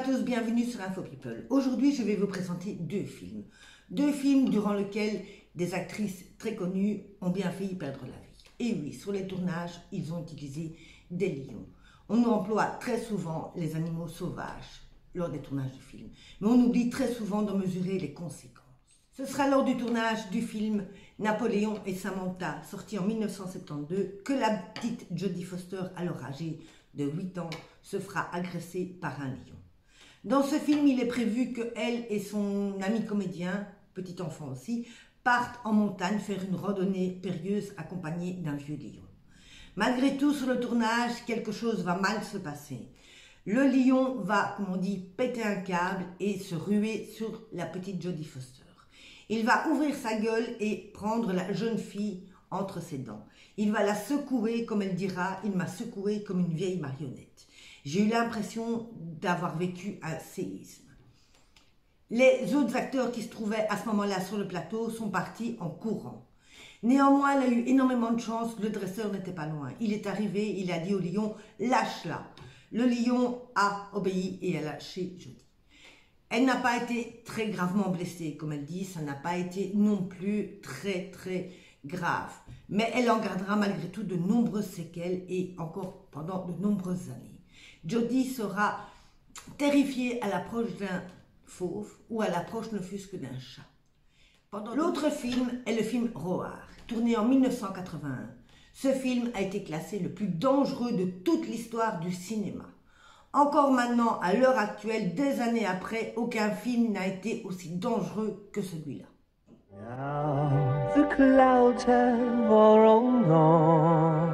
tous, bienvenue sur Info People. Aujourd'hui, je vais vous présenter deux films. Deux films durant lesquels des actrices très connues ont bien failli perdre la vie. Et oui, sur les tournages, ils ont utilisé des lions. On emploie très souvent les animaux sauvages lors des tournages de films, mais on oublie très souvent de mesurer les conséquences. Ce sera lors du tournage du film Napoléon et Samantha, sorti en 1972, que la petite Jodie Foster, alors âgée de 8 ans, se fera agresser par un lion. Dans ce film, il est prévu qu'elle et son ami comédien, petit enfant aussi, partent en montagne faire une randonnée périlleuse accompagnée d'un vieux lion. Malgré tout, sur le tournage, quelque chose va mal se passer. Le lion va, comme on dit, péter un câble et se ruer sur la petite Jodie Foster. Il va ouvrir sa gueule et prendre la jeune fille entre ses dents. Il va la secouer, comme elle dira, il m'a secouée comme une vieille marionnette. J'ai eu l'impression d'avoir vécu un séisme. Les autres acteurs qui se trouvaient à ce moment-là sur le plateau sont partis en courant. Néanmoins, elle a eu énormément de chance, le dresseur n'était pas loin. Il est arrivé, il a dit au lion, lâche-la. Le lion a obéi et a lâché Jodie. Elle n'a pas été très gravement blessée, comme elle dit, ça n'a pas été non plus très grave. Mais elle en gardera malgré tout de nombreuses séquelles et encore pendant de nombreuses années. Jodie sera terrifiée à l'approche d'un fauve ou à l'approche ne fût-ce que d'un chat. L'autre film est le film Roar, tourné en 1981. Ce film a été classé le plus dangereux de toute l'histoire du cinéma. Encore maintenant, à l'heure actuelle, des années après, aucun film n'a été aussi dangereux que celui-là. Now the clouds have all rolled on,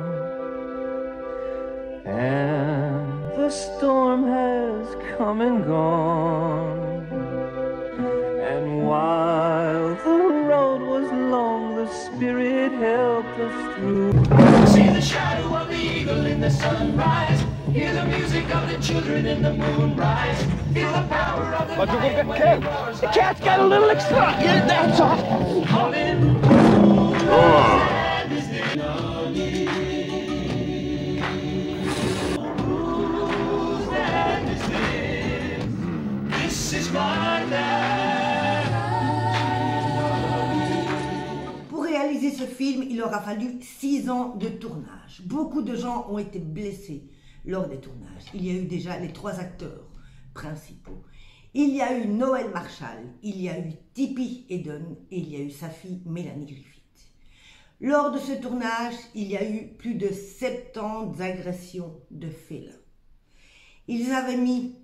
and the storm has come and gone. And while the road was long, the Spirit helped us through. See the shadow of the eagle in the sunrise. Hear the music of the children in the moonrise. Feel the power of the night. The cat's got a little extra. Yeah, that's all. This is my land. Pour réaliser ce film, il aura fallu 6 ans de tournage. Beaucoup de gens ont été blessés lors des tournages. Il y a eu déjà les 3 acteurs principaux. Il y a eu Noël Marshall, il y a eu Tippi Hedren et il y a eu sa fille Mélanie Griffith. Lors de ce tournage, il y a eu plus de 70 agressions de félins. Ils avaient mis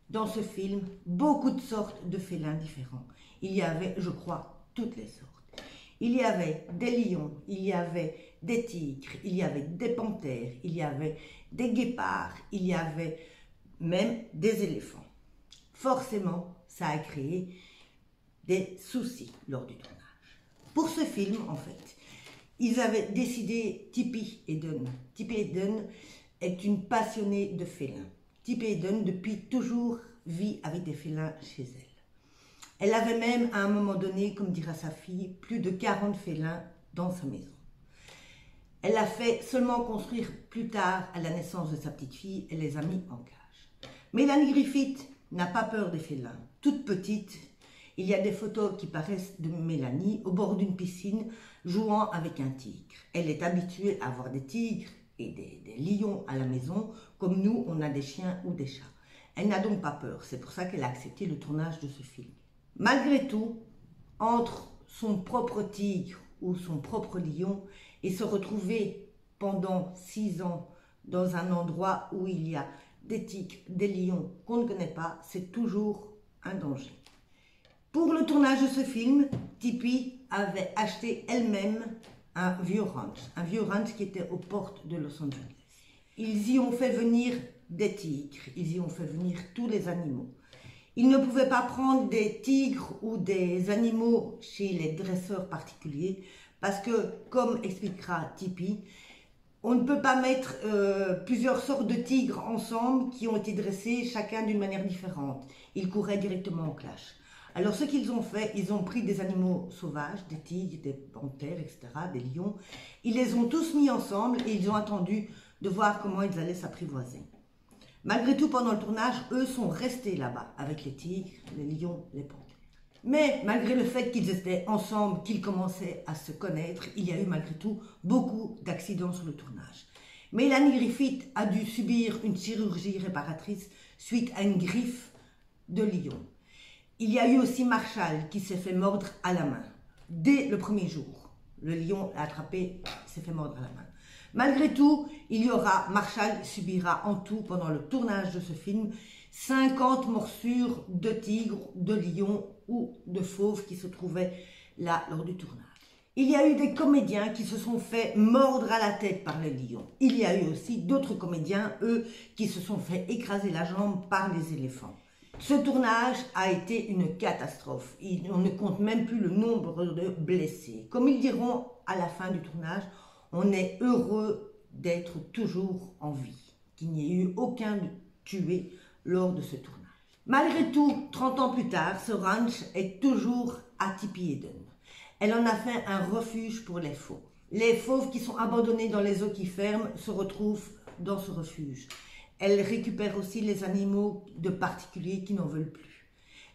dans ce film beaucoup de sortes de félins différents. Il y avait, je crois, toutes les sortes. Il y avait des lions, il y avait des tigres, il y avait des panthères, il y avait des guépards, il y avait même des éléphants. Forcément, ça a créé des soucis lors du tournage. Pour ce film, en fait, ils avaient décidé Tippi Hedren. Tippi Hedren est une passionnée de félins. Tippi Hedren, depuis toujours, vit avec des félins chez elle. Elle avait même, à un moment donné, comme dira sa fille, plus de 40 félins dans sa maison. Elle a fait seulement construire plus tard, à la naissance de sa petite fille, elle les a mis en cage. Mélanie Griffith n'a pas peur des félins. Toute petite, il y a des photos qui paraissent de Mélanie au bord d'une piscine jouant avec un tigre. Elle est habituée à voir des tigres et des lions à la maison, comme nous, on a des chiens ou des chats. Elle n'a donc pas peur, c'est pour ça qu'elle a accepté le tournage de ce film. Malgré tout, entre son propre tigre ou son propre lion et se retrouver pendant 6 ans dans un endroit où il y a des tigres, des lions qu'on ne connaît pas, c'est toujours un danger. Pour le tournage de ce film, Tippi avait acheté elle-même un vieux ranch qui était aux portes de Los Angeles. Ils y ont fait venir des tigres, ils y ont fait venir tous les animaux. Ils ne pouvaient pas prendre des tigres ou des animaux chez les dresseurs particuliers parce que, comme expliquera Tippi, on ne peut pas mettre plusieurs sortes de tigres ensemble qui ont été dressés chacun d'une manière différente. Ils couraient directement en clash. Alors ce qu'ils ont fait, ils ont pris des animaux sauvages, des tigres, des panthères, etc., des lions. Ils les ont tous mis ensemble et ils ont attendu de voir comment ils allaient s'apprivoiser. Malgré tout, pendant le tournage, eux sont restés là-bas, avec les tigres, les lions, les panthères. Mais malgré le fait qu'ils étaient ensemble, qu'ils commençaient à se connaître, il y a eu malgré tout beaucoup d'accidents sur le tournage. Mélanie Griffith a dû subir une chirurgie réparatrice suite à une griffe de lion. Il y a eu aussi Marshall qui s'est fait mordre à la main, dès le premier jour. Le lion l'a attrapé, s'est fait mordre à la main. Malgré tout, Marshall subira en tout, pendant le tournage de ce film, 50 morsures de tigres, de lions ou de fauves qui se trouvaient là lors du tournage. Il y a eu des comédiens qui se sont fait mordre à la tête par les lions. Il y a eu aussi d'autres comédiens, eux, qui se sont fait écraser la jambe par les éléphants. Ce tournage a été une catastrophe. On ne compte même plus le nombre de blessés. Comme ils diront à la fin du tournage, on est heureux d'être toujours en vie, qu'il n'y ait eu aucun tué lors de ce tournage. Malgré tout, 30 ans plus tard, ce ranch est toujours à Tipi Eden. Elle en a fait un refuge pour les fauves. Les fauves qui sont abandonnés dans les eaux qui ferment se retrouvent dans ce refuge. Elle récupère aussi les animaux de particuliers qui n'en veulent plus.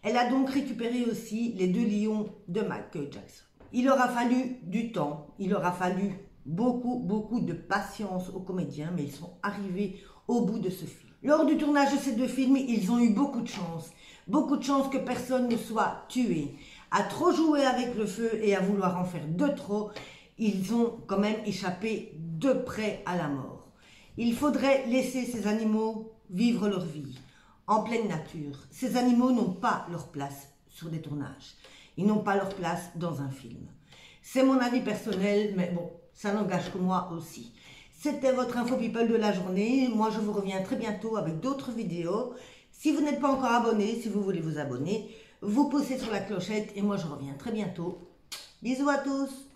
Elle a donc récupéré aussi les 2 lions de Michael Jackson. Il aura fallu du temps, il aura fallu beaucoup de patience aux comédiens, mais ils sont arrivés au bout de ce film. Lors du tournage de ces 2 films, ils ont eu beaucoup de chance que personne ne soit tué. À trop jouer avec le feu et à vouloir en faire de trop, ils ont quand même échappé de près à la mort. Il faudrait laisser ces animaux vivre leur vie, en pleine nature. Ces animaux n'ont pas leur place sur des tournages. Ils n'ont pas leur place dans un film. C'est mon avis personnel, mais bon, ça n'engage que moi aussi. C'était votre Info People de la journée. Moi, je vous reviens très bientôt avec d'autres vidéos. Si vous n'êtes pas encore abonné, si vous voulez vous abonner, vous poussez sur la clochette et moi, je reviens très bientôt. Bisous à tous!